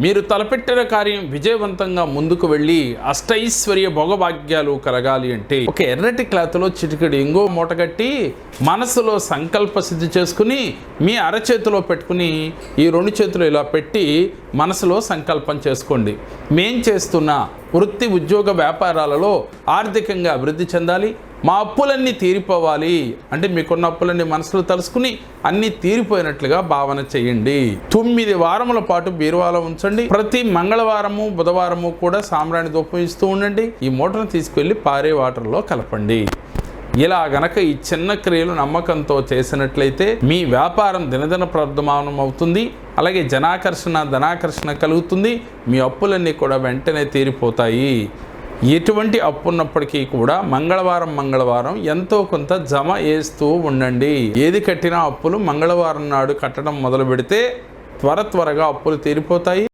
మీరు తలపెట్టిన కార్యం విజయవంతంగా ముందుకు వెళ్ళి అష్టైశ్వర్య భోగభాగ్యాలు కలగాలి అంటే ఒక ఎర్రటి క్లాత్లో చిటికెడు ఇంగో మూటగట్టి మనసులో సంకల్ప సిద్ధి చేసుకుని మీ అరచేతిలో పెట్టుకుని ఈ రెండు చేతులు ఇలా పెట్టి మనసులో సంకల్పం చేసుకోండి. మేం చేస్తున్న వృత్తి ఉద్యోగ వ్యాపారాలలో ఆర్థికంగా అభివృద్ధి చెందాలి, మా అప్పులన్నీ తీరిపోవాలి అంటే మీకున్న అప్పులన్నీ మనసులో తలుసుకుని అన్నీ తీరిపోయినట్లుగా భావన చేయండి. 9 వారముల పాటు బీరువాలో ఉంచండి. ప్రతి మంగళవారము బుధవారము కూడా సాంబ్రాణి ధూపం ఇస్తూ ఉండండి. ఈ మూటను తీసుకెళ్లి పారే వాటర్లో కలపండి. ఇలా గనక ఈ చిన్న క్రియలు నమ్మకంతో చేసినట్లయితే మీ వ్యాపారం దినదిన ప్రవర్ధమానం అవుతుంది. అలాగే జనాకర్షణ ధనాకర్షణ కలుగుతుంది. మీ అప్పులన్నీ కూడా వెంటనే తీరిపోతాయి. ఎటువంటి అప్పు ఉన్నప్పటికీ కూడా మంగళవారం ఎంతో కొంత జమ వేస్తూ ఉండండి. ఏది కట్టినా అప్పులు మంగళవారం నాడు కట్టడం మొదలు పెడితే త్వరగా అప్పులు తీరిపోతాయి.